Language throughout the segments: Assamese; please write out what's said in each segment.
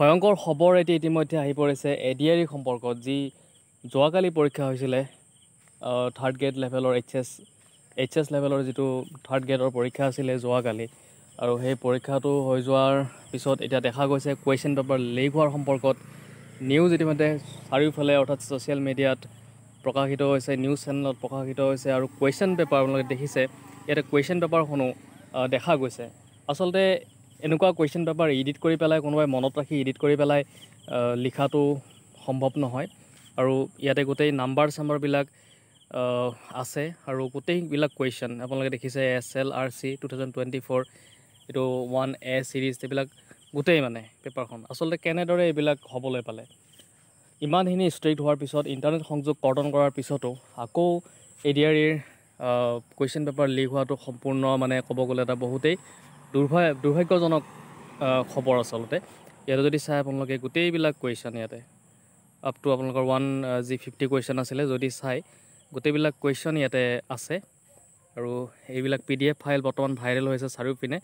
ভয়ংকৰ খবৰ এটি ইতিমধ্যে আহি পৰিছে এডিআৰই সম্পৰ্কত যি যোৱাকালি পৰীক্ষা হৈছিলে থাৰ্ড গ্ৰেড লেভেলৰ এইচএছ লেভেলৰ যিটো থাৰ্ড গ্ৰেডৰ পৰীক্ষা আছিলে যোৱাকালি আৰু সেই পৰীক্ষাটো হৈ যোৱাৰ পিছত এতিয়া দেখা গৈছে কুৱেশ্যন পেপাৰ লিক হোৱাৰ সম্পৰ্কত নিউজ ইতিমধ্যে চাৰিওফালে অৰ্থাৎ ছ'চিয়েল মিডিয়াত প্ৰকাশিত হৈছে, নিউজ চেনেলত প্ৰকাশিত হৈছে আৰু কুৱেশ্যন পেপাৰ আপোনালোকে দেখিছে ইয়াতে কুৱেশ্যন পেপাৰখনো দেখা গৈছে। আচলতে এনেকুৱা কুৱেশ্যন পেপাৰ এডিট কৰি পেলাই কোনোবাই মনত ৰাখি এডিট কৰি পেলাই লিখাটো সম্ভৱ নহয় আৰু ইয়াতে গোটেই নাম্বাৰবিলাক আছে আৰু গোটেইবিলাক কুৱেশ্যন আপোনালোকে দেখিছে SLRC 2024 এইটো 1A ছিৰিজ এইবিলাক গোটেই মানে পেপাৰখন আচলতে কেনেদৰে এইবিলাক হ'বলৈ পালে। ইমানখিনি ষ্ট্ৰিক্ট হোৱাৰ পিছত ইণ্টাৰনেট সংযোগ কৰ্তন কৰাৰ পিছতো আকৌ এডিআৰইৰ কুৱেশ্যন পেপাৰ লিক হোৱাটো সম্পূৰ্ণ মানে ক'ব গ'লে এটা বহুতেই দুৰ্ভাগ্যজনক খবৰ। আচলতে ইয়াতে যদি চাই আপোনালোকে গোটেইবিলাক কুৱেশ্যন ইয়াতে আপ টু আপোনালোকৰ 1G50 কুৱেশ্যন আছিলে, যদি চাই গোটেইবিলাক কুৱেশ্যন ইয়াতে আছে আৰু এইবিলাক PDF ফাইল বৰ্তমান ভাইৰেল হৈছে চাৰিওপিনে।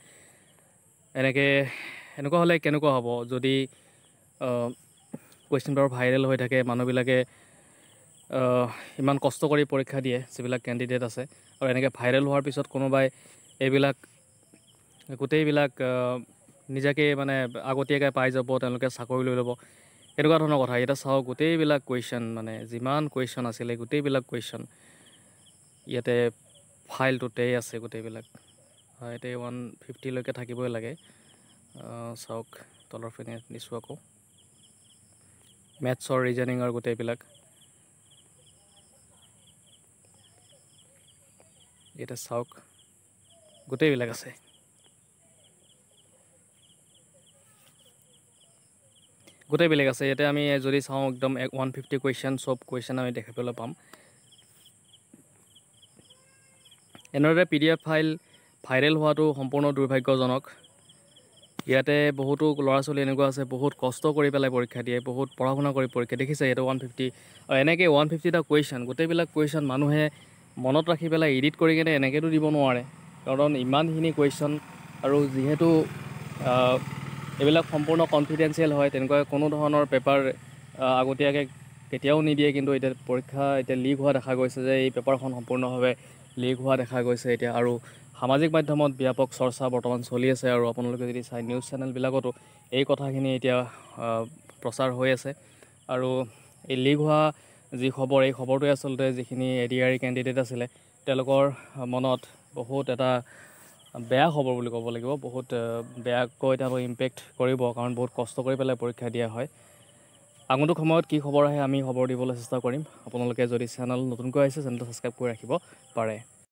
এনেকুৱা হ'লে কেনেকুৱা হ'ব যদি কুৱেশ্যন পেপাৰ ভাইৰেল হৈ থাকে, মানুহবিলাকে ইমান কষ্ট কৰি পৰীক্ষা দিয়ে যিবিলাক কেণ্ডিডেট আছে আৰু এনেকৈ ভাইৰেল হোৱাৰ পিছত কোনোবাই এইবিলাক গোটেইবিলাক নিজাকে মানে আগতীয়াকৈ পাই যাব, তেওঁলোকে চাকৰি লৈ ল'ব, এনেকুৱা ধৰণৰ কথা। এতিয়া চাওক গোটেইবিলাক কুৱেশ্যন মানে যিমান কুৱেশ্যন আছিলে গোটেইবিলাক কুৱেশ্যন ইয়াতে ফাইলটোতেই আছে গোটেইবিলাক। ইয়াতে 150লৈকে থাকিবই লাগে। চাওক তলৰ পিনে দিছোঁ আকৌ মেথছৰ ৰিজনিঙৰ গোটেইবিলাক ইয়াতে চাওক গোটেইবিলাক আছে। গোটেইবিলাক আছে ইয়াতে আমি যদি চাওঁ একদম 150 কুৱেশ্যন চব কুৱেশ্যন আমি দেখিবলৈ পাম। এনেদৰে PDF ফাইল ভাইৰেল হোৱাটো সম্পূৰ্ণ দুৰ্ভাগ্যজনক। ইয়াতে বহুতো ল'ৰা ছোৱালী এনেকুৱা আছে বহুত কষ্ট কৰি পেলাই পৰীক্ষা দিয়ে, বহুত পঢ়া শুনা কৰি পৰীক্ষা দেখিছে। ইয়াতে 150 আৰু এনেকৈ 150টা কুৱেশ্যন গোটেইবিলাক কুৱেশ্যন মানুহে মনত ৰাখি পেলাই এডিট কৰি কিনে এনেকৈতো দিব নোৱাৰে, কাৰণ ইমানখিনি কুৱেশ্যন আৰু যিহেতু এইবিলাক সম্পূৰ্ণ কনফিডেঞ্চিয়েল হয়, তেনেকুৱা কোনো ধৰণৰ পেপাৰ আগতীয়াকৈ কেতিয়াও নিদিয়ে। কিন্তু এতিয়া পৰীক্ষা লিক হোৱা দেখা গৈছে যে এই পেপাৰখন সম্পূৰ্ণভাৱে লিক হোৱা দেখা গৈছে এতিয়া আৰু সামাজিক মাধ্যমত ব্যাপক চৰ্চা বৰ্তমান চলি আছে আৰু আপোনালোকে যদি চাই নিউজ চেনেলবিলাকতো এই কথাখিনি এতিয়া প্ৰচাৰ হৈ আছে আৰু এই লিক হোৱা যি খবৰ, এই খবৰটোৱে আচলতে যিখিনি এডিআৰই কেণ্ডিডেট আছিলে তেওঁলোকৰ মনত বহুত এটা বেয়া খবৰ বুলি ক'ব লাগিব, বহুত বেয়াকৈ তেওঁলোকক ইম্পেক্ট কৰিব, কাৰণ বহুত কষ্ট কৰি পেলাই পৰীক্ষা দিয়া হয়। আগন্তুক সময়ত কি খবৰ আহে আমি খবৰ দিবলৈ চেষ্টা কৰিম। আপোনালোকে যদি চেনেল নতুনকৈ আহিছে চেনেলটো ছাবস্ক্ৰাইব কৰি ৰাখিব পাৰে।